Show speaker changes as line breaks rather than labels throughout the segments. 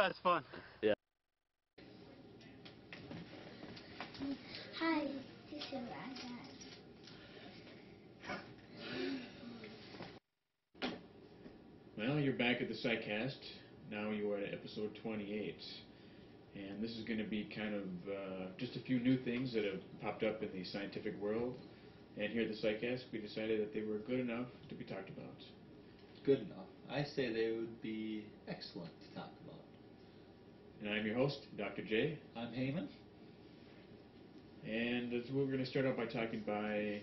it's fun.
Yeah.
Hi, this is Ragnar.
Well, you're back at the SciCast. Now you are at episode 28. And this is going to be kind of just a few new things that have popped up in the scientific world. And here at the SciCast, we decided that they were good enough to be talked about.
Good enough. I say they would be excellent to talk about.
And I'm your host, Dr. J.
I'm Heyman.
And we're going to start out by talking by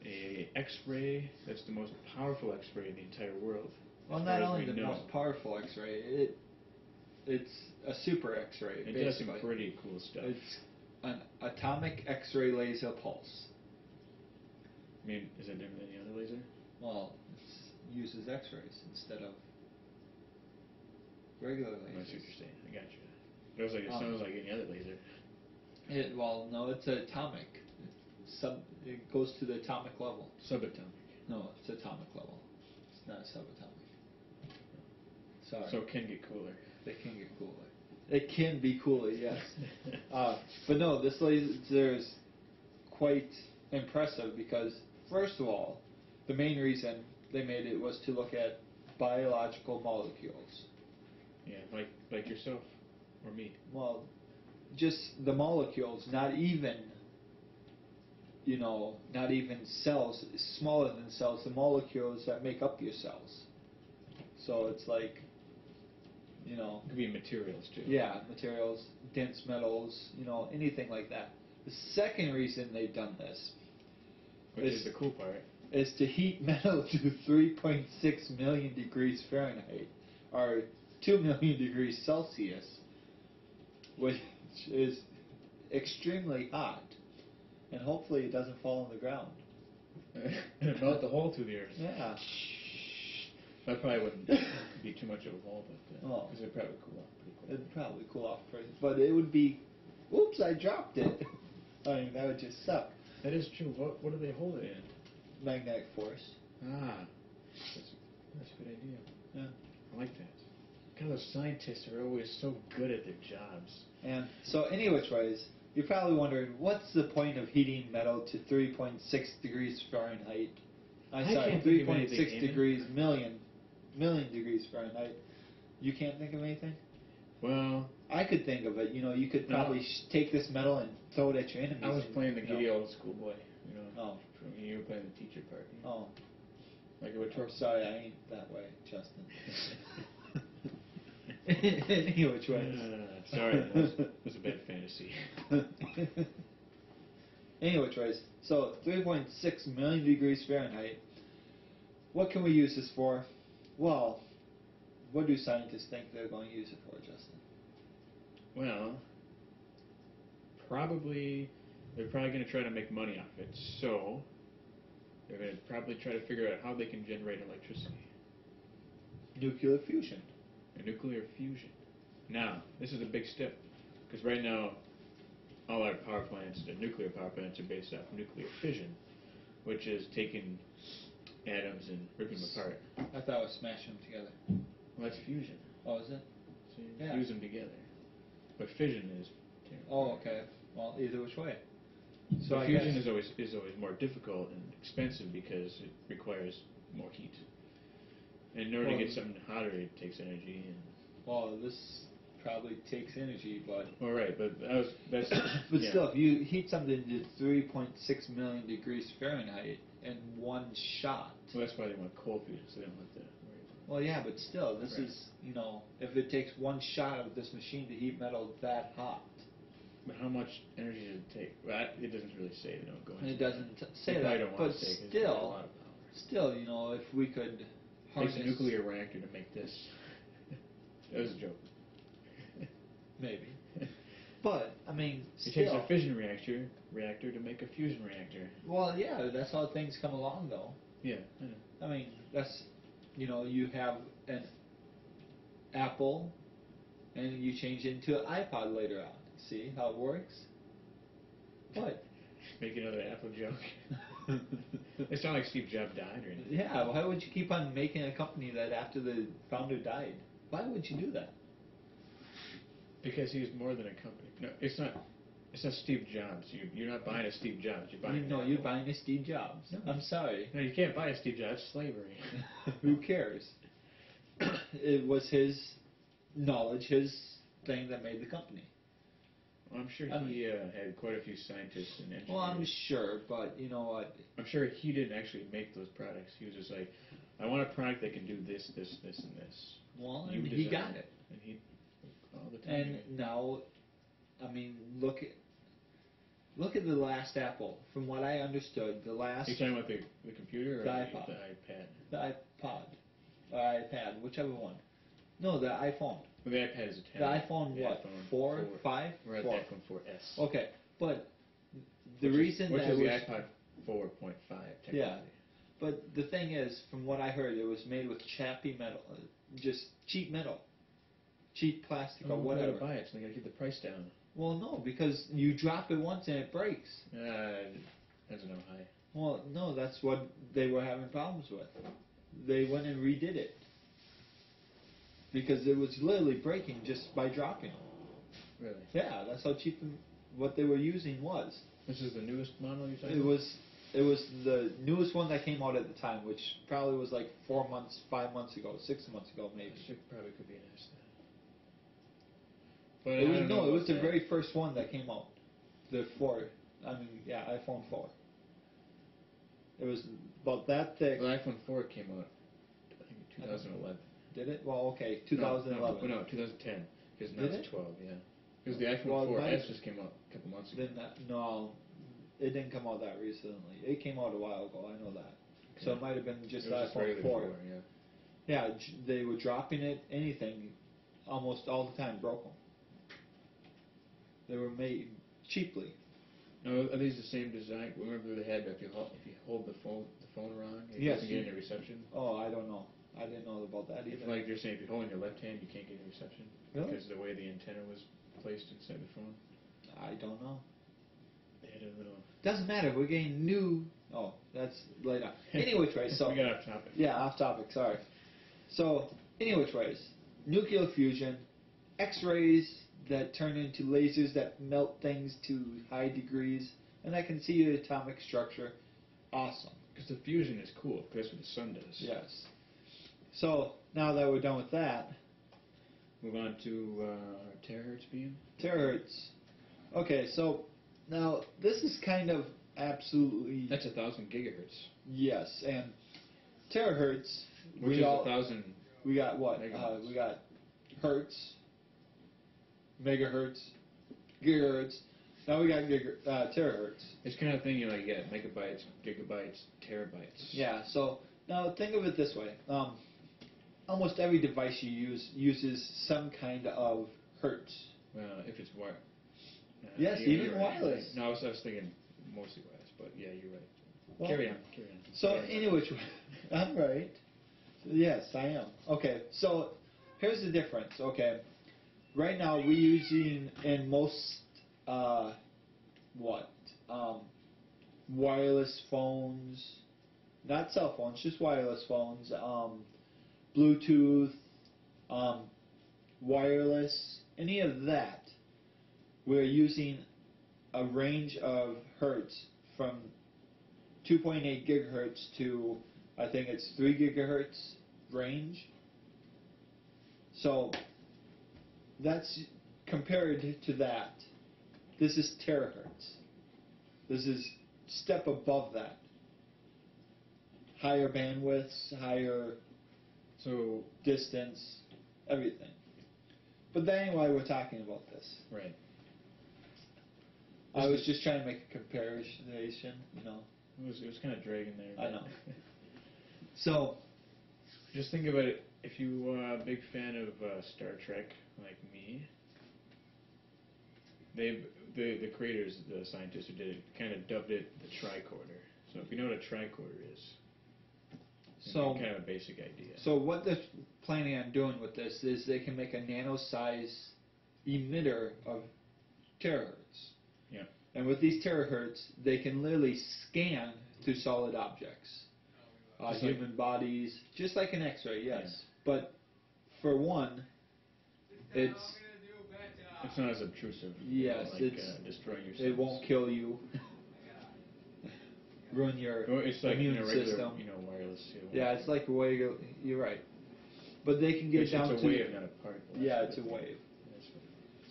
a X-ray that's the most powerful X-ray in the entire world.
Well, not only the most powerful X-ray, it's a super X-ray.
It does some pretty cool stuff.
It's an atomic X-ray laser pulse.
I mean, is it different than any other laser?
Well, it uses X-rays instead of regular lasers.
That's what you're saying. I got you. It sounds like any other laser.
No, it's atomic. It goes to the atomic level.
Subatomic.
No, it's atomic level. It's not subatomic. Sorry.
So it can get cooler.
It can get cooler. It can be cooler, yes. But no, this laser is quite impressive because, first of all, the main reason they made it was to look at biological molecules.
Yeah, like yourself or me.
Well, just the molecules, not even cells, smaller than cells, the molecules that make up your cells. So it's like,
It could be materials too.
Yeah, materials, dense metals, anything like that. The second reason they've done this,
which is the cool part,
is to heat metal to 3.6 million degrees Fahrenheit, or 2 million degrees Celsius, which is extremely hot, and hopefully it doesn't fall on the ground.
And melt the hole through the earth.
Yeah.
That probably wouldn't be too much of a hole, but because it'd probably cool off pretty quick.
It'd probably cool off pretty, but it would be, oops, I dropped it. I mean, that would just suck.
That is true. What do they hold it in?
Magnetic force.
Ah, that's a good idea.
Yeah.
I like that. God, those scientists are always so good at their jobs.
And so, anyways, you're probably wondering, what's the point of heating metal to 3.6 degrees Fahrenheit? I'm sorry, 3.6 degrees million degrees Fahrenheit. You can't think of anything?
Well,
I could think of it. You could probably take this metal and throw it at your enemies.
I was playing the giddy old schoolboy.
Oh.
You were playing the teacher part.
Oh.
Like it would
I'm sorry, I ain't that way, Justin. Anyways.
Sorry, that was a bad fantasy.
Anyways, so 3.6 million degrees Fahrenheit. What can we use this for? Well, what do scientists think they're going to use it for, Justin?
Well, they're probably going to try to make money off it. So they're going to probably try to figure out how they can generate electricity.
Nuclear fusion.
Nuclear fusion. Now, this is a big step, because right now, all our power plants, the nuclear power plants, are based off nuclear fission, which is taking atoms and ripping them apart.
I thought it was smashing them together.
Well, that's fusion.
Oh, is it?
So you fuse them together. But fission is...
Oh, okay. Well, either which way.
So fusion is always more difficult and expensive because it requires more heat. And in order to get something hotter, it takes energy.
Well, this probably takes energy, but...
Well, right, but that's...
But still, if you heat something to 3.6 million degrees Fahrenheit in one shot...
Well, that's why they want cold fusion, so they don't have to worry about it.
Well, yeah, but still, this is, if it takes one shot of this machine to heat metal that hot...
But how much energy does it take? Well, it doesn't really say. They don't go into
it doesn't say that, but still, if we could harness...
It takes a nuclear reactor to make this. That was a joke.
Maybe. But, I mean,
it takes a fission reactor to make a fusion reactor.
Well, yeah, that's how things come along, though.
Yeah, I know.
I mean, that's, you have an Apple, and you change it into an iPod later on. See how it works? What?
Make another Apple joke. It's not like Steve Jobs died or anything.
Yeah, why would you keep on making a company that after the founder died? Why would you do that?
Because he's more than a company. No, it's not. It's not Steve Jobs. You're not buying a Steve Jobs. You're buying.
No,
an
you're
Apple.
buying a Steve Jobs.
No.
I'm sorry.
No, you can't buy a Steve Jobs. It's slavery.
Who cares? It was his knowledge, his thing that made the company.
Well, I'm sure he had quite a few scientists and engineers.
Well, I'm sure, but you know what?
I'm sure he didn't actually make those products. He was just like, I want a product that can do this, this, this, and this.
Well,
You
and he
design
got it.
And he all the time.
And now, I mean, look at the last Apple. From what I understood, the last
Are you talking about the computer or
The iPod.
the iPad?
the iPod or iPad, whichever one. No, the iPhone.
Well, the iPad is a
The
tablet.
iPhone,
The
what?
iPhone
4, 5?
We're at
4.
the iPhone 4S.
Okay, but the
Which
reason
which
that
is
it
the
was
iPod 4.5 technically.
Yeah. But the thing is, from what I heard, it was made with chappy metal, just cheap metal, cheap plastic or
Well,
whatever.
Gotta buy it, so they gotta keep the price down.
Well, no, because you drop it once and it breaks.
Depends on how high.
Well, no, that's what they were having problems with. They went and redid it because it was literally breaking just by dropping them.
Really?
Yeah, that's how cheap what they were using was.
This is the newest model you're talking
It
about?
it was the newest one that came out at the time, which probably was like 4 months, 5 months ago, 6 months ago, maybe.
Probably could be an S then. But
It
I
was
don't know
it was
about
the
that.
very first one that came out. The 4. iPhone 4. It was about that thick.
Well, the iPhone 4 came out, I think, in 2011.
Did it? Well, okay, 2011.
No, 2010. Because now
Did
it's
it?
12, yeah. Because the iPhone
Well, it might
4S
have-
just came out a couple months ago.
Then no, it didn't come out that recently. It came out a while ago. I know that. So
Okay.
it might have been just
It
the
was just
iPhone
regular
4.
4, yeah.
Yeah, they were dropping it. Anything, almost all the time, broke them. They were made cheaply.
Now, are these the same design? Remember they had if you hold the phone wrong, it
Yes,
doesn't get any reception.
Oh, I don't know. I didn't know about that
If,
either.
like you're saying, if you hold in your left hand, you can't get any reception
Really?
because of the way the antenna was placed inside the phone.
I don't know.
They had a little.
Doesn't matter. We're getting new. Oh, that's later. Anyway, Trey. So
we got off topic.
yeah, off topic. Sorry. So anyway, Trey, nuclear fusion, X-rays that turn into lasers that melt things to high degrees, and that can see the atomic structure. Awesome.
Because the fusion is cool. Because that's what the sun does.
Yes. So now that we're done with that,
Move on to our terahertz beam.
terahertz. Okay, so now this is kind of absolutely
That's 1,000 gigahertz,
yes, and terahertz.
which is 1,000.
We got what?
Megahertz.
We got hertz, megahertz, gigahertz. Now we got terahertz.
It's kind of thing you get megabytes, gigabytes, terabytes.
Yeah. So now think of it this way. Almost every device you use uses some kind of hertz.
Well, if it's wired.
Yes, even
you're
wireless.
Right. No, I was thinking mostly wireless, but yeah, you're right.
Well,
Carry on.
So
Carry on.
anyway, I'm right. Yes, I am. Okay. So here's the difference. Okay. Right now we're using in most wireless phones, not cell phones, just wireless phones, Bluetooth, wireless, any of that. We're using a range of hertz from 2.8 gigahertz to I think it's 3 gigahertz range. So that's compared to that. This is terahertz. This is step above that. Higher bandwidths, higher
So
distance, everything. But that ain't why we're talking about this.
right.
I was just trying to make a comparison,
It was kind of dragging there.
I know. So,
Just think about it. If you are a big fan of Star Trek, like me, the creators, the scientists who did it, kind of dubbed it the tricorder. So if you know what a tricorder is, kind of a basic idea.
So what they're planning on doing with this is they can make a nano-size emitter of terahertz.
Yeah.
And with these terahertz, they can literally scan through solid objects. Human bodies, just like an X-ray, yes.
Yeah.
But for one, it's
It's not as obtrusive.
Yes,
like
it's
destroying your
it
cells.
won't kill you, ruin your
Well, it's like
immune
regular,
system.
wireless.
Yeah, it's like a wave. You're right, but they can get
It's
down
a
to
wave, not a particle.
yeah,
That's
it's a
the thing.
wave.
That's what-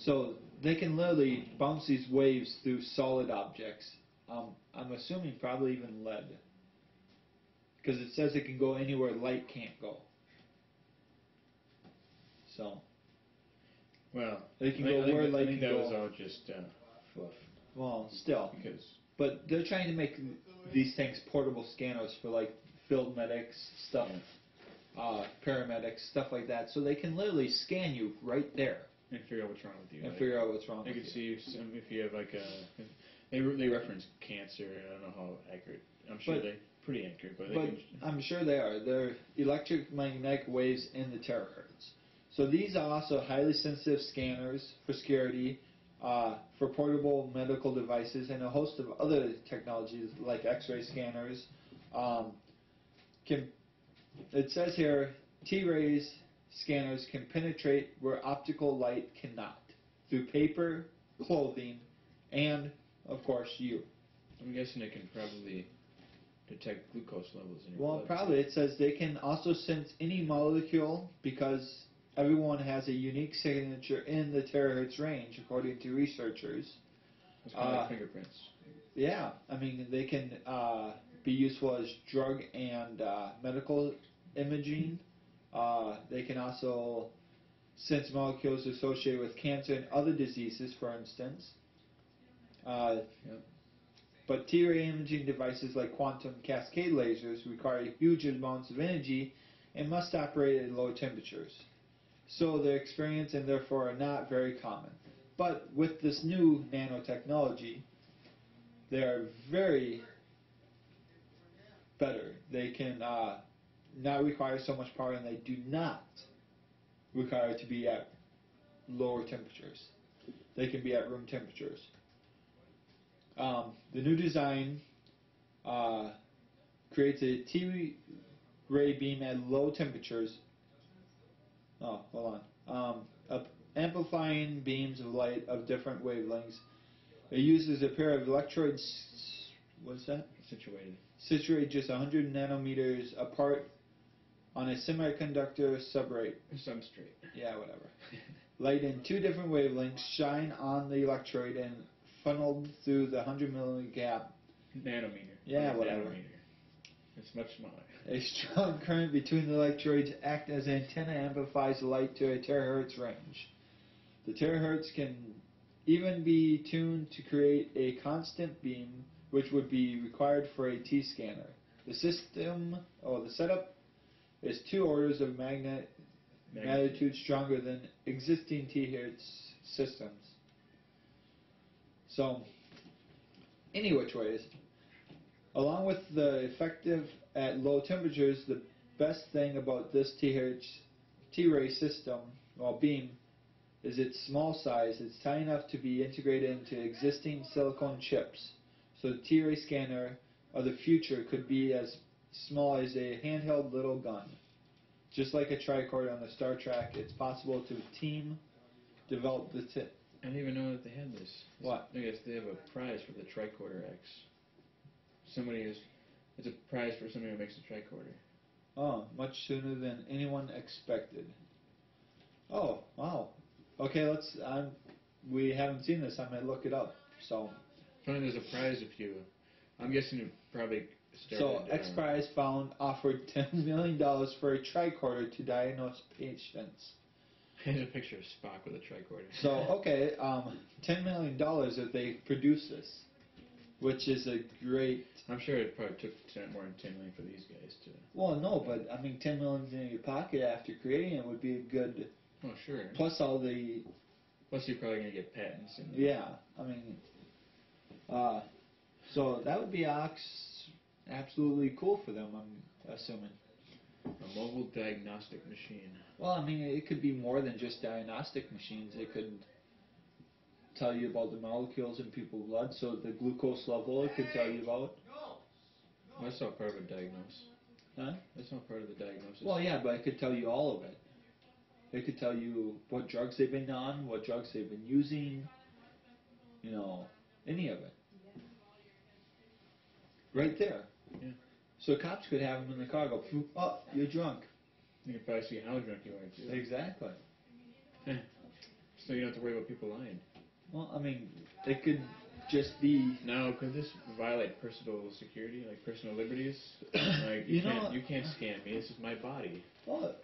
So they can literally bounce these waves through solid objects. I'm assuming probably even lead, because it says it can go anywhere light can't go. So
Well,
they can
I
go
think
where
that,
light
I think
can
that
go.
was all just fluff.
Well, still,
Because
but they're trying to make these things portable scanners for like field medics stuff, paramedics stuff like that, so they can literally scan you right there
and figure out what's wrong with you.
and
like,
figure out what's wrong
They
with
could
you.
see if you have like they reference cancer. I don't know how accurate. I'm sure
But-
they're pretty accurate, but they
But
can.
I'm sure they are. They're electromagnetic waves in the terahertz. So these are also highly sensitive scanners for security, for portable medical devices, and a host of other technologies like X-ray scanners. It says here, T-rays scanners can penetrate where optical light cannot, through paper, clothing, and, of course, you.
I'm guessing it can probably detect glucose levels in your
Well,
blood.
probably it says they can also sense any molecule because everyone has a unique signature in the terahertz range, according to researchers.
It's kind of like fingerprints.
Yeah, I mean they can be useful as drug and medical imaging. They can also sense molecules associated with cancer and other diseases, for instance.
Yep.
But T-ray imaging devices like quantum cascade lasers require huge amounts of energy and must operate at low temperatures. So they're experienced and therefore are not very common. But with this new nanotechnology, they are very better. They can not require so much power, and they do not require to be at lower temperatures. They can be at room temperatures. The new design creates a T-ray beam at low temperatures. Oh, hold on. Amplifying beams of light of different wavelengths. It uses a pair of electrodes. What's that? Situated just 100 nanometers apart on a semiconductor substrate. Yeah, whatever. Light in two different wavelengths shine on the electrode and funneled through the 100 millimeter gap.
Nanometer.
Yeah,
Or
whatever.
Nanometer. It's much smaller.
A strong current between the electrodes act as an antenna amplifies the light to a terahertz range. The terahertz can even be tuned to create a constant beam, which would be required for a T scanner. The setup is 2 orders of magnitude stronger than existing T-hertz systems. So, any which ways, along with the effective at low temperatures, the best thing about this T-ray system, or beam, is its small size. It's tiny enough to be integrated into existing silicone chips. So the T-ray scanner of the future could be as small as a handheld little gun. Just like a tricorder on the Star Trek, it's possible to develop the
I didn't even know that they had this.
What?
I guess they have a prize for the Tricorder X. It's a prize for somebody who makes a tricorder.
Oh, much sooner than anyone expected. Oh, wow. Okay, we haven't seen this. I'm going to look it up. So,
Apparently there's a prize if you... I'm guessing it probably started...
So X Prize offered $10 million for a tricorder to diagnose patients.
There's a picture of Spock with a tricorder.
So, okay, $10 million if they produce this, which is a great...
I'm sure it probably took more than $10 million for these guys to...
Well, no, but I mean, $10 million in your pocket after creating it would be a good...
Oh, sure.
Plus all the...
Plus you're probably going to get patents. And
Yeah, I mean... so that would be absolutely cool for them, I'm assuming.
A mobile diagnostic machine.
Well, I mean, it could be more than just diagnostic machines. It could tell you about the molecules in people's blood, so the glucose level it could tell you about.
That's all part of a diagnosis.
Huh?
That's not part of the diagnosis.
Well, yeah, but it could tell you all of it. It could tell you what drugs they've been on, what drugs they've been using, any of it. Right there.
Yeah.
So cops could have them in the car go, oh, you're drunk.
You can probably see how drunk you are, too.
Exactly.
So you don't have to worry about people lying.
Well, I mean, it could just be...
Now, could this violate personal security, like personal liberties? Like, you can't scan me, this is my body.
Well,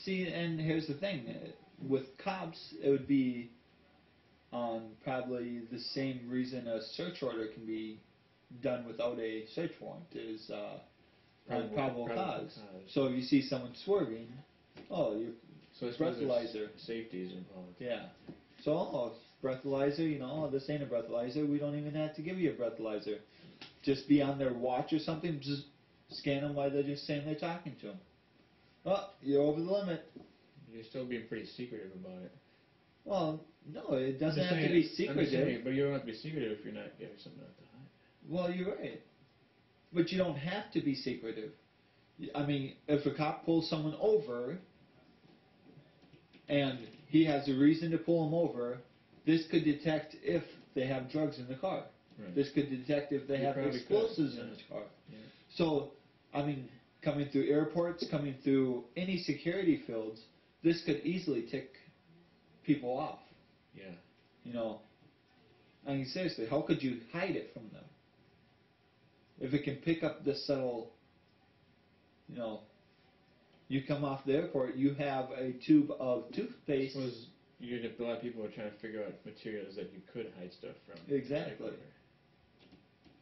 see, and here's the thing. With cops, it would be on probably the same reason a search order can be done without a search warrant is probable cause. So if you see someone swerving, you're
So I suppose
breathalyzer.
Safety is involved.
Yeah. So, breathalyzer, this ain't a breathalyzer. We don't even have to give you a breathalyzer. Just be on their watch or something. Just scan them while they're just saying they're talking to them. Oh, you're over the limit.
You're still being pretty secretive about it.
Well, no, it doesn't have to be secretive.
But you don't have to be secretive if you're not getting something out to hide.
Well, you're right. But you don't have to be secretive. I mean, if a cop pulls someone over and he has a reason to pull him over, this could detect if they have drugs in the car.
Right.
This could detect if they have explosives in the car.
Yeah.
So, I mean, coming through airports, coming through any security fields, this could easily tick people off.
Yeah.
I mean, seriously, how could you hide it from them? If it can pick up the subtle, you come off the airport, you have a tube of toothpaste.
A lot of people are trying to figure out materials that you could hide stuff from.
Exactly.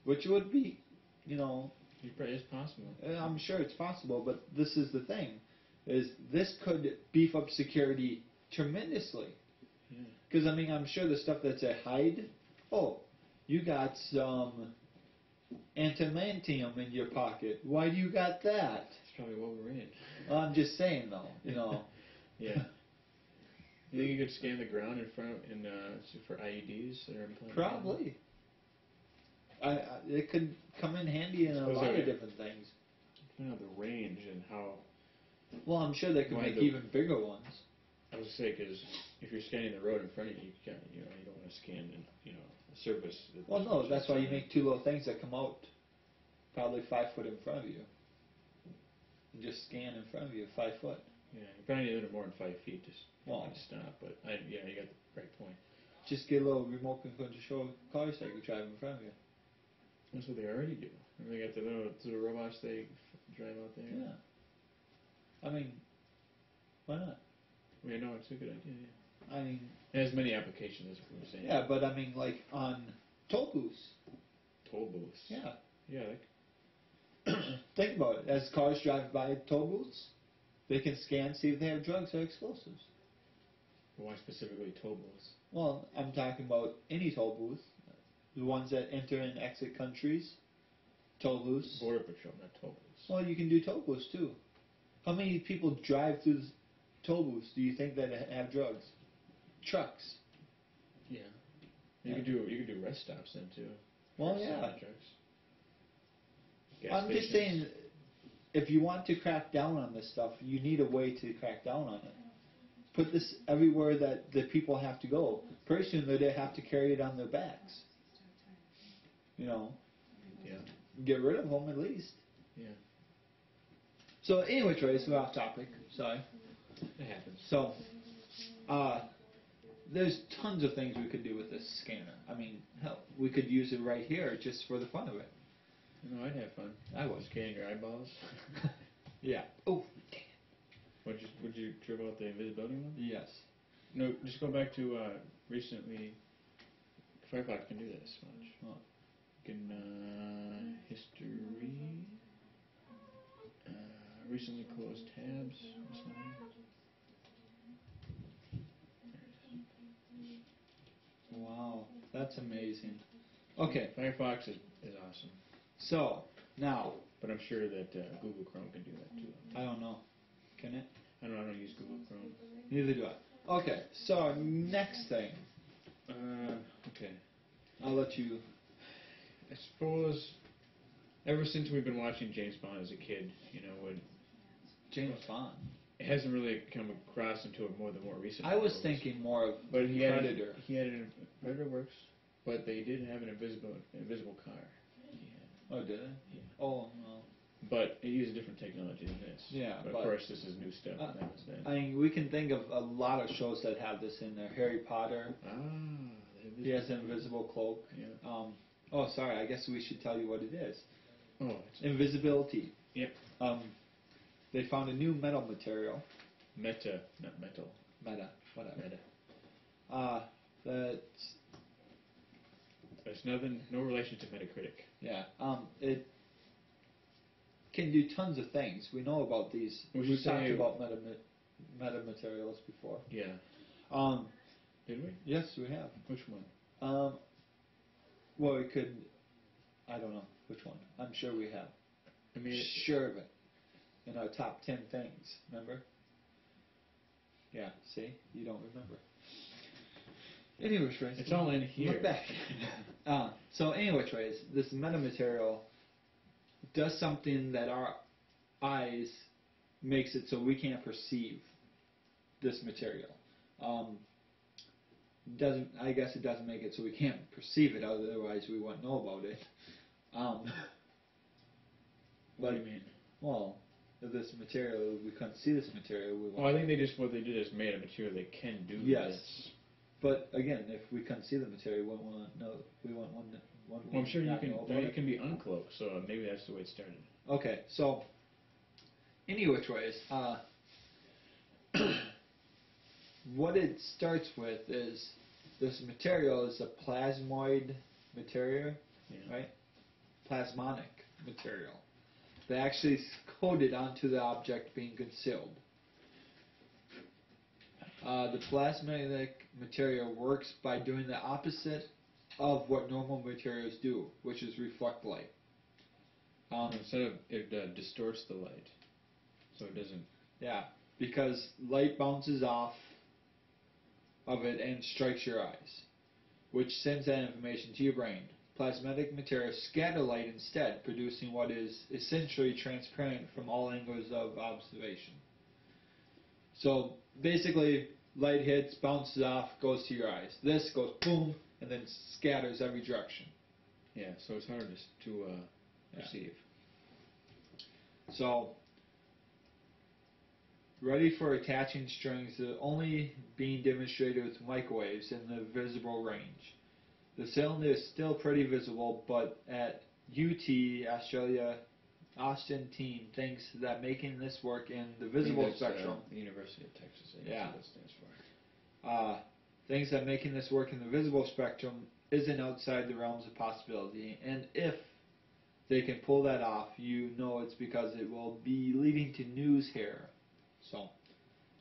Which would be,
It's possible.
I'm sure it's possible, but this is the thing, is this could beef up security tremendously. Because, I mean, I'm sure the stuff that's a hide, you got some antimantium in your pocket. Why do you got that?
It's probably Wolverine.
I'm just saying, though,
Yeah. You think you could scan the ground in front for IEDs that are implanted?
Probably. It could come in handy in a lot of different things.
Depending on the range and how...
Well, I'm sure they could make even bigger ones.
I was going to say, because if you're scanning the road in front of you, you don't want to scan, the surface.
Well, no, that's why you make two little things that come out probably 5 foot in front of you. And just scan in front of you, 5 foot.
Yeah, you probably need a little more than 5 feet to stop, but you got the right point.
Just get a little remote control cars that you drive in front of you.
That's what they already do. And they got the little robots they drive out there.
Yeah. I mean, why not?
Well, it's a good idea, yeah.
I mean...
It has many applications, that's what I'm saying.
Yeah, but I mean, like, on toll booths.
Toll booths?
Yeah.
Yeah,
Think about it. As cars drive by toll booths, they can scan, see if they have drugs or explosives.
Why specifically toll booths?
Well, I'm talking about any toll booth. The ones that enter and exit countries. Toll booths.
Border Patrol, not toll booths.
Well, you can do toll booths, too. How many people drive through the toll booths do you think that have drugs? Trucks.
Yeah. You could do rest stops then, too.
Well, yeah.
Trucks.
I'm just saying, if you want to crack down on this stuff, you need a way to crack down on it. Put this everywhere that the people have to go. Pretty soon they have to carry it on their backs.
Yeah.
Get rid of them at least.
Yeah.
So anyway, Trace, we're off topic. Sorry.
It happens.
So, there's tons of things we could do with this scanner. I mean, hell, we could use it right here just for the fun of it.
I'd have fun.
I would.
Scanning your eyeballs.
Yeah. Oh, dang it.
Would you trip out the invisibility one?
Yes.
No, just go back to recently. Firefox can do this much.
Oh.
You can history. Recently closed tabs. This one.
Wow, that's amazing. Okay.
Firefox is awesome.
So, now.
But I'm sure that Google Chrome can do that too.
I don't know. Can it?
I don't use Google Chrome.
Neither do I. Okay, so next thing.
Okay.
I'll let you.
I suppose ever since we've been watching James Bond as a kid, when
James Bond.
it hasn't really come across until the more recent.
I was
models.
thinking more of
But
Predator.
Predator works, but they did have an invisible car.
Oh, did it?
Yeah.
Oh, no.
But it used a different technology than this.
Yeah,
but
but-
of course this is new stuff. And that was then.
I mean, we can think of a lot of shows that have this in there. Harry Potter, he has an invisible cloak.
Yeah.
Oh, sorry, I guess we should tell you what it is.
Oh, it's
Invisibility.
Yep.
They found a new metal material.
Meta, not metal.
Meta, whatever.
Meta.
That's,
There's no relation to Metacritic.
yeah. It can do tons of things. We know about these.
Would you
We've talked
say-
about meta materials before.
Yeah. Did we?
Yes, we have.
Which one?
Well, we could. I don't know which one. I'm sure we have.
I mean,
Sure of it. In our top 10 things, remember? Yeah, see? You don't remember. Anyways, Trace.
it's all in here.
Look back. So, anyways, Trace, this metamaterial does something that our eyes makes it so we can't perceive this material. I guess it doesn't make it so we can't perceive it, otherwise we wouldn't know about it.
What do you mean?
Well, if this material, we couldn't see this material, we wouldn't.
Well, I think what they did is made a material that can do
Yes.
this.
But again, if we couldn't see the material, we wouldn't want to know. We wouldn't want to.
Well, I'm sure you can.
Know about
It can be uncloaked, so maybe that's the way it started.
Okay, so any which ways, what it starts with is this material is a plasmoid material,
Yeah.
right? Plasmonic material that actually is coated onto the object being concealed. The plasmonic material works by doing the opposite of what normal materials do, which is reflect light.
Instead of it distorts the light, so it doesn't.
Yeah, because light bounces off of it and strikes your eyes, which sends that information to your brain. Plasmatic materials scatter light instead, producing what is essentially transparent from all angles of observation. So basically, light hits, bounces off, goes to your eyes. This goes boom, and then scatters every direction.
Yeah, so it's hard to perceive.
So, ready for attaching strings only being demonstrated with microwaves in the visible range. The cylinder is still pretty visible, but at UT, Australia, Austin team thinks that making this work in the visible spectrum,
The University of Texas. I guess
Yeah.
what that stands for.
thinks that making this work in the visible spectrum isn't outside the realms of possibility. And if they can pull that off, you know it's because it will be leading to news here. So,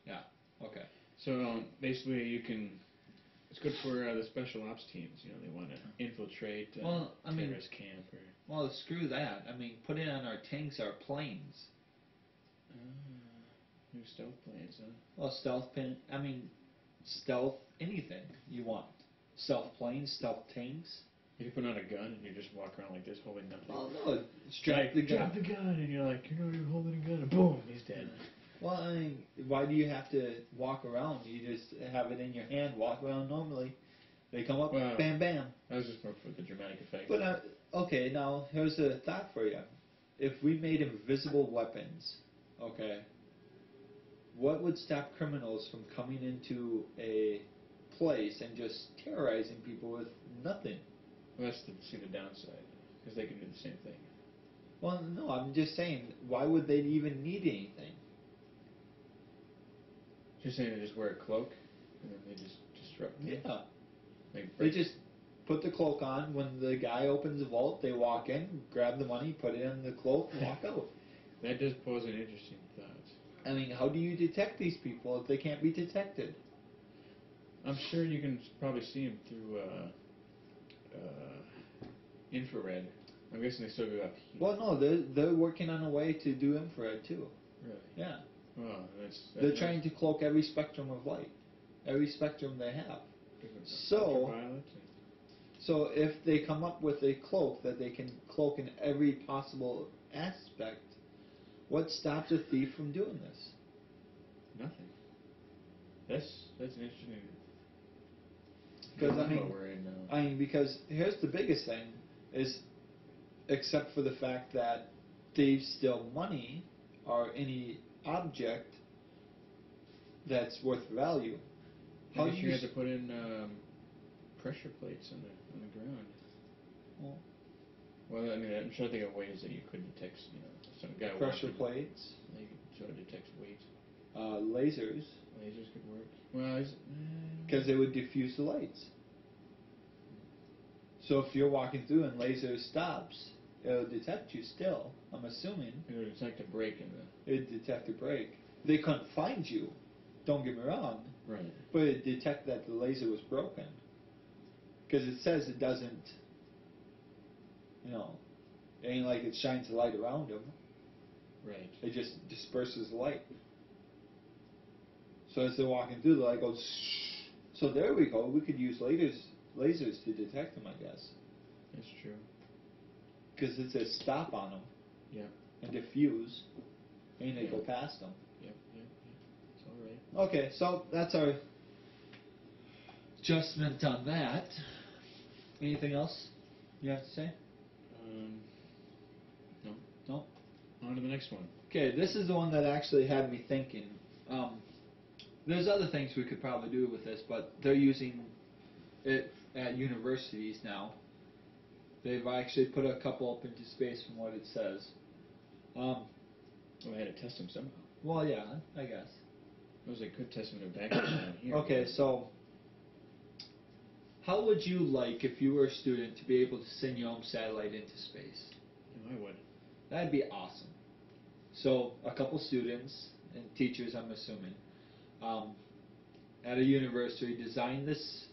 yeah, okay.
So basically, it's good for the special ops teams. You know, they want to infiltrate
Well, I mean-
terrorist camp or.
Well, screw that. I mean, put it on our tanks, our planes.
New stealth planes, huh?
Well, stealth, anything you want. Stealth planes, stealth tanks.
You can put on a gun and you just walk around like this, holding nothing.
Oh, no, strap the gun.
Drop the gun, and you're like, you're not even holding a gun, and boom, he's dead.
Well, I mean, why do you have to walk around? You just have it in your hand, walk around normally. They come up,
Well,
bam, bam.
That was just more for the dramatic effect.
But, okay, now, here's a thought for you. If we made invisible weapons, okay, what would stop criminals from coming into a place and just terrorizing people with nothing?
Well, that's the downside, because they can do the same thing.
Well, no, I'm just saying, why would they even need anything?
You're saying they just wear a cloak, and then they just disrupt things?
Yeah.
Like
They
break-
just put the cloak on. When the guy opens the vault, they walk in, grab the money, put it in the cloak, and walk out.
That does pose an interesting thought.
I mean, how do you detect these people if they can't be detected?
I'm sure you can probably see them through infrared. I'm guessing they still go up here.
Well, no, they're working on a way to do infrared too.
Really?
Yeah,
Well, that's
they're trying to cloak every spectrum of light, every spectrum they have. So-
Ultraviolet and-
So if they come up with a cloak that they can cloak in every possible aspect, what stops a thief from doing this?
Nothing. That's an interesting.
Because
dilemma we're in now.
because here's the biggest thing is, except for the fact that thieves steal money or any object that's worth value.
I guess you had to put in pressure plates on the ground. Well, I mean, I'm trying to think of ways that you could detect, some guy
Pressure
walking.
plates,
You could sort of detect weight.
lasers,
Lasers could work. Well,
because they would diffuse the lights. So if you're walking through and laser stops, it'll detect you still, I'm assuming.
it would detect a break in the.
It'd detect a break. They couldn't find you, don't get me wrong,
Right.
but it'd detect that the laser was broken. Because it says it doesn't, it ain't like it shines the light around them.
Right.
It just disperses the light. So as they're walking through, the light goes. Shh. So there we go. We could use lasers to detect them, I guess.
That's true.
Because it says stop on them.
Yeah.
And diffuse, and they
Yeah.
go past them.
Yep. It's all right.
Okay, so that's our adjustment on that. Anything else you have to say?
No.
No.
On to the next one.
Okay, this is the one that actually had me thinking. There's other things we could probably do with this, but they're using it at universities now. They've actually put a couple up into space from what it says.
Well, they had to test them somehow.
Well, yeah, I guess.
It was a good testament of vacuum down here.
Okay, so how would you like, if you were a student, to be able to send your own satellite into space?
I would.
That'd be awesome. So a couple students and teachers, I'm assuming, at a university designed this.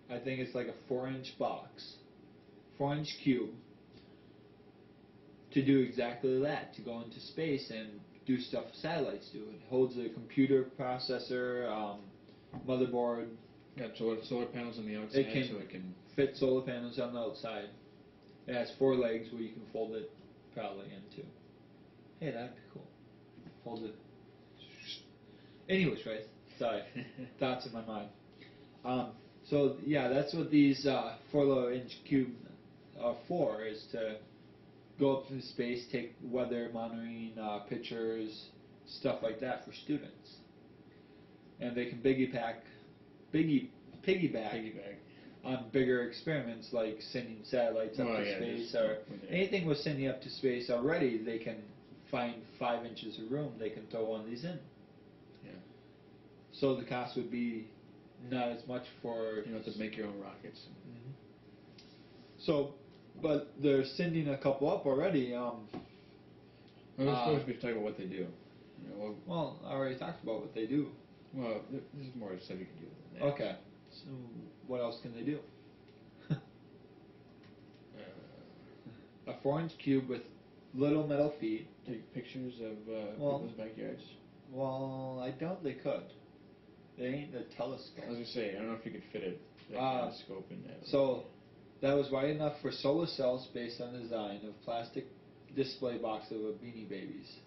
I think it's like a 4-inch box, 4-inch cube, to do exactly that, to go into space and do stuff satellites do. It holds a computer processor, motherboard.
Got solar panels on the outside,
It
so it can
fit solar panels on the outside. It has 4 legs where you can fold it probably into. Hey, that'd be cool. Fold it. Anyways, right? Sorry. Thoughts in my mind. So, yeah, that's what these 4-inch cube are for, is to go up into space, take weather monitoring pictures, stuff like that for students. And they can piggyback on bigger experiments like sending satellites up to space, or anything we're sending up to space already. They can find 5 inches of room, they can throw one of these in.
Yeah.
So the cost would be not as much for...
You don't have to make your own rockets.
Mm-hmm. So, but they're sending a couple up already.
We're supposed to be talking about what they do.
Well, I already talked about what they do.
Well, this is more stuff you can do than that.
Okay. So, what else can they do? A 4-inch cube with little metal feet.
Take pictures of people's backyards.
Well, I doubt they could. They ain't a telescope.
I was gonna say, I don't know if you could fit that kind of scope in that.
So, that was wide enough for solar cells based on the design of plastic display box of a Beanie Babies.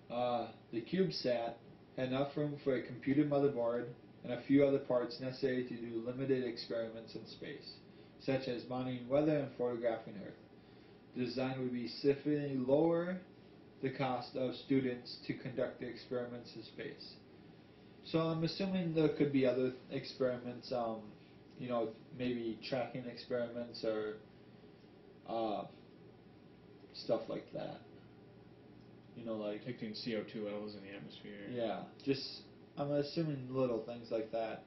The CubeSat had enough room for a computer motherboard and a few other parts necessary to do limited experiments in space, such as monitoring weather and photographing Earth. The design would be significantly lower the cost of students to conduct the experiments in space. So I'm assuming there could be other experiments, maybe tracking experiments or stuff like that. Like
detecting CO2 levels in the atmosphere.
Yeah, just I'm assuming little things like that.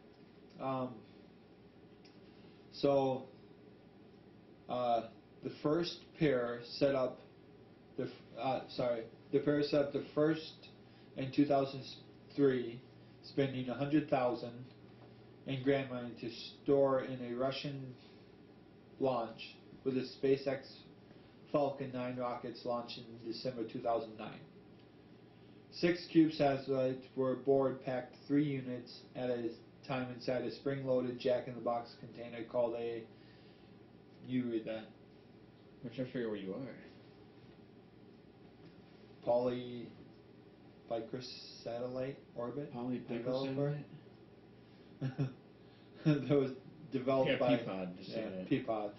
The first pair set up the pair set up the first in 2003, spending $100,000 in grant money to store in a Russian launch with the SpaceX Falcon 9 rockets launched in December 2009. 6 cube satellites were aboard, packed 3 units at a time inside a spring-loaded jack-in-the-box container called a... You read that.
I'm trying to figure where you are.
Vickers satellite orbit
Polypickle
developer.
satellite?
That was developed by
Peapod, just say that.
Peapod.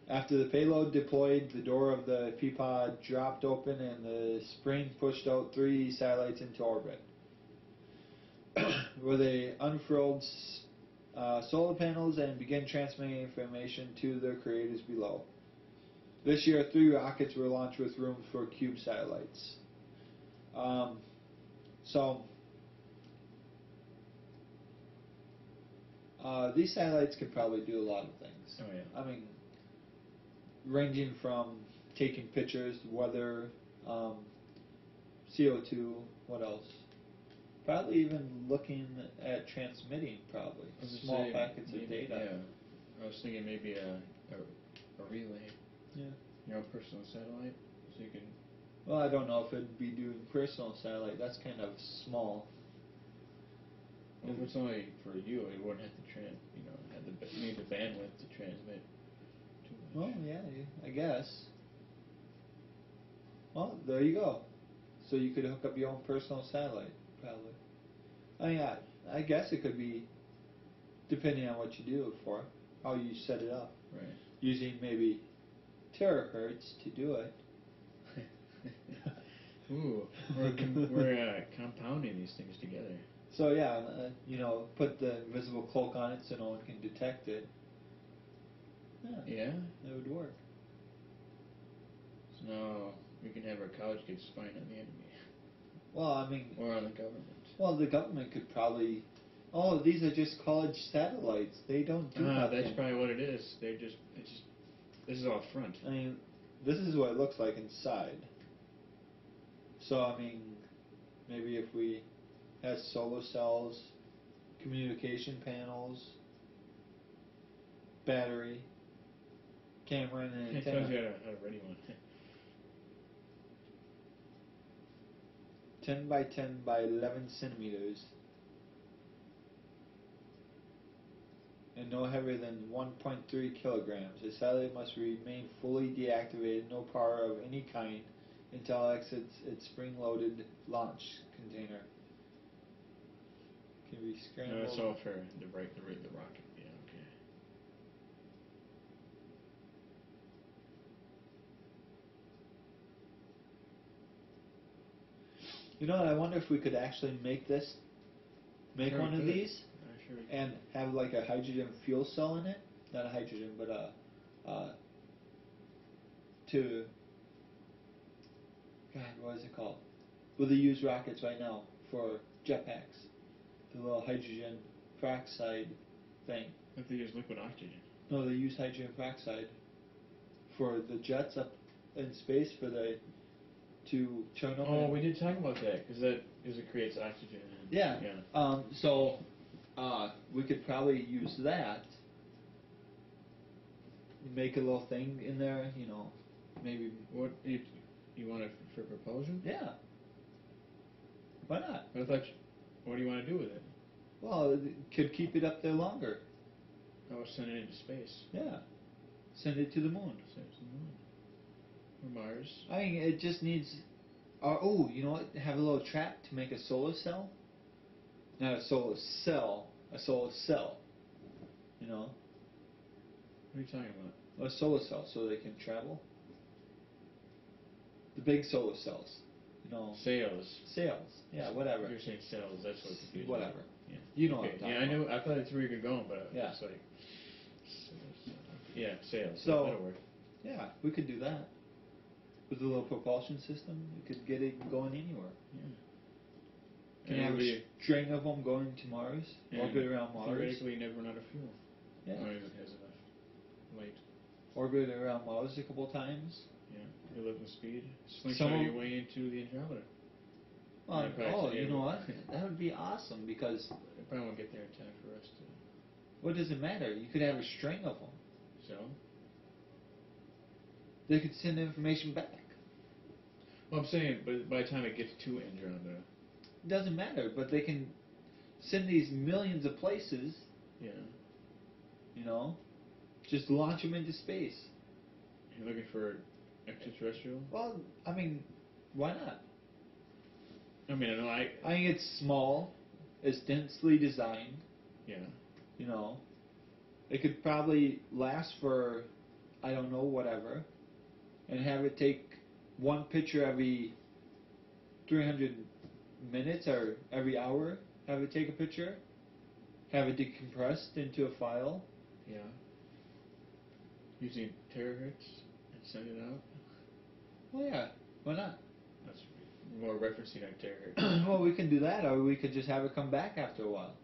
After the payload deployed, the door of the Peapod dropped open and the spring pushed out 3 satellites into orbit, where they unfurled solar panels and began transmitting information to their creators below. This year, 3 rockets were launched with room for cube satellites. These satellites could probably do a lot of things.
Oh, yeah.
I mean, ranging from taking pictures, weather, CO2, what else? Probably even looking at transmitting, probably
I was gonna
small
say,
packets of
maybe-
data.
Yeah, I was thinking maybe a relay.
Yeah.
Your own personal satellite, so you can.
Well, I don't know if it'd be doing personal satellite. That's kind of small.
Well, if it's only for you, it wouldn't have to have need the bandwidth to transmit too much.
Well, yeah, I guess. Well, there you go. So you could hook up your own personal satellite, probably. I mean, I guess it could be, depending on what you do it for, how you set it up.
Right.
Using maybe terahertz to do it.
Ooh, we're compounding these things together.
So yeah, put the invisible cloak on it so no one can detect it.
Yeah?
That would work.
So now we can have our college kids spying on the enemy.
Well, I mean...
Or on the government.
Well, the government could probably... Oh, these are just college satellites. They don't do nothing.
That's probably what it is. This is all front.
I mean, this is what it looks like inside. So, I mean, maybe if we had solar cells, communication panels, battery, camera, and an
It tells you
antenna.
how to ready one.
10 by 10 by 11 centimeters. And no heavier than 1.3 kilograms. The satellite must remain fully deactivated, no power of any kind, until it exits its spring-loaded launch container. Can be scrambled.
No, that's all for the rocket. Yeah, okay.
You know what? I wonder if we could actually make
Sure
one
we
of
could.
these,
Sure we could.
and have like a hydrogen fuel cell in it. Not a hydrogen, but what is it called? Well, they use rockets right now for jetpacks. The little hydrogen peroxide thing.
But they use liquid oxygen.
No, they use hydrogen peroxide for the jets up in space to turn up.
Oh, we did talk about that because it creates oxygen.
Yeah.
Yeah.
So we could probably use that. Make a little thing in there, maybe.
What you want it for propulsion?
Yeah. Why not?
But I thought. What do you want to do with it?
Well, it could keep it up there longer.
Oh, send it into space.
Yeah. Send it to the moon.
Send it to the moon. Or Mars.
I mean, it just needs. Oh, you know what? Have a little trap to make a solar cell. Not a solar cell. A solar cell. You know.
What are you talking about?
A solar cell, so they can travel. The big solar cells.
Sails.
Sails. Yeah, whatever.
You're saying cells. That's what confused me.
Whatever.
Yeah.
You know
Okay.
what I'm talking
Yeah, I
about.
knew. I thought that's where you were going, but
Yeah.
it's like. Yeah, sails.
So-
That'll work.
Yeah, we could do that. With a little propulsion system, we could get it going anywhere.
Yeah.
Can
And
have
it'll
a string of them going to Mars, orbit around Mars,
Theoretically, you never run out of fuel.
Yeah.
As long as it has enough light.
orbit around Mars a couple times.
Yeah. You'll live with speed.
Some
Slingshot
of-
your way into the Andromeda.
Oh,
probably
you know
able-
what? That would be awesome because
It probably won't get there in time for us to.
what does it matter? You could have a string of them.
So.
They could send information back.
Well, I'm saying, but by the time it gets to Andromeda.
It doesn't matter, but they can send these millions of places.
Yeah.
Just launch them into space.
You're looking for extraterrestrial?
Well, I mean, why not?
I mean, I know
I think it's small. It's densely designed.
yeah.
You know, it could probably last for, I don't know, whatever, and have it take one picture every 300 minutes or every hour. Have it take a picture. Have it decompressed into a file.
Yeah. Using terahertz and send it out.
Well, yeah, why not?
That's more referencing on terahertz.
Well, we can do that, or we could just have it come back after a while.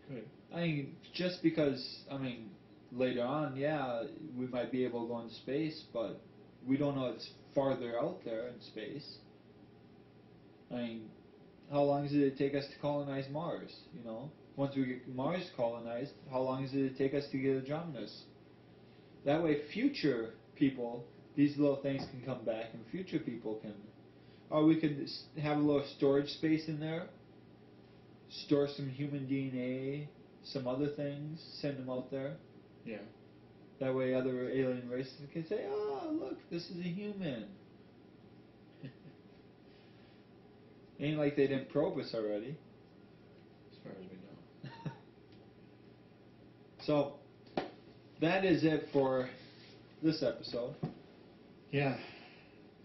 Good.
I mean, just because, I mean, later on, yeah, we might be able to go into space, but we don't know it's farther out there in space. I mean, how long does it take us to colonize Mars, you know? Once we get Mars colonized, how long does it take us to get Andromedus? That way, future people, these little things can come back, and future people can... Or we could have a little storage space in there, store some human DNA, some other things, send them out there.
Yeah.
That way other alien races can say, oh, look, this is a human. Ain't like they didn't probe us already.
As far as we know.
So, that is it for this episode.
Yeah.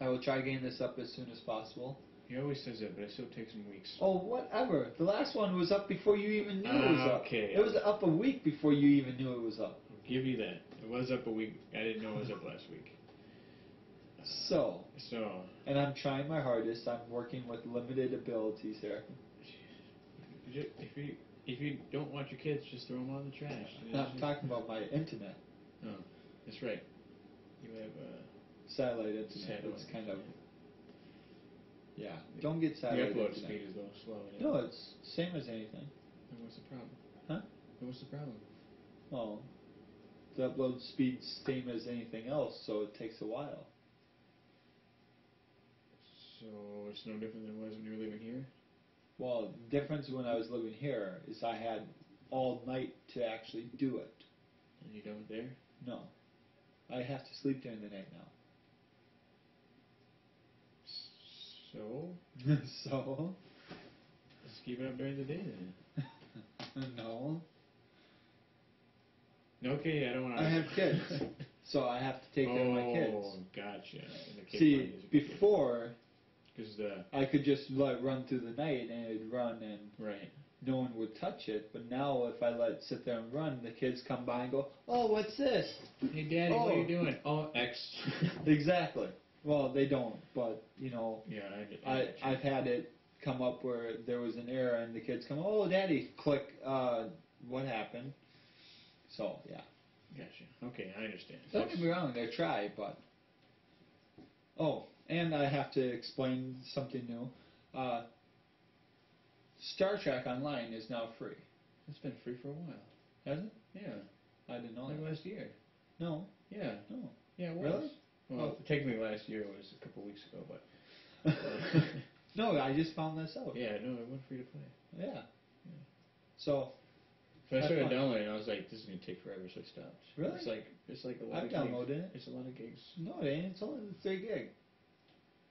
I will try getting this up as soon as possible.
He always says that, but it still takes some weeks.
Oh, whatever. The last one was up before you even knew it was up.
Okay.
It was up a week before you even knew it was up.
I'll give you that. It was up a week. I didn't know it was up last week.
So,
So,
and I'm trying my hardest. I'm working with limited abilities here.
if you don't want your kids, just throw them on the trash.
I'm talking about my internet.
Oh, that's right. You have
Satellite internet.
satellite.
It's kind of... Yeah. Don't get
the
satellite
upload
internet.
speed is a little slow.
No, it's same as anything.
Then what's the problem?
Huh?
Then what's the problem?
Oh. The upload speed's same as anything else, so it takes a while.
So it's no different than it was when you were living here?
Well, the difference when I was living here is I had all night to actually do it.
And you don't there?
No. I have to sleep during the night now.
So?
So?
Let's keep it up during the day then.
No.
Okay, I don't want to...
I have kids. So I have to take care of my kids.
Oh, gotcha. And the kid
See,
party is a good kid.
before,
'Cause
I could just let it run through the night and it'd run and
right.
no one would touch it. But now if I let it sit there and run, the kids come by and go, oh, what's this?
Hey, Daddy, what are you doing? Oh, X.
Exactly. Well, they don't, but, you know,
Yeah,
I've had it come up where there was an error and the kids come, oh, Daddy, click, what happened? So, yeah.
Gotcha. Okay, I understand.
Don't get me wrong, they try, but... Oh, and I have to explain something new. Star Trek Online is now free.
It's been free for a while.
Has it?
Yeah.
I didn't know
Like
that.
last year.
No.
Yeah.
No.
Yeah, it was.
Really?
Well, technically last year was a couple weeks ago, but...
No, I just found this out.
yeah, no, it went free to play.
Yeah. So...
So I
That's
started
fun.
downloading it, and I was like, this is going to take forever, so I stopped.
Really?
It's like a lot
I've
of gigs.
downloaded it.
It's a lot of gigs.
No, it ain't. It's only 3 gig.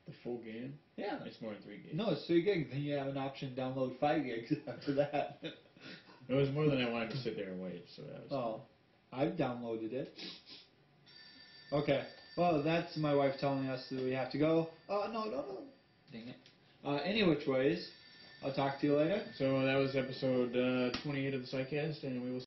The full game?
Yeah.
It's more than 3 gigs.
No, it's 3 gigs. Then you have an option to download 5 gigs after that.
It was more than I wanted to sit there and wait, so that was...
Oh, I've downloaded it. Okay. Well, that's my wife telling us that we have to go. Oh, no. Dang it. Any which ways, I'll talk to you later.
So that was episode 28 of the SciCast, and we will...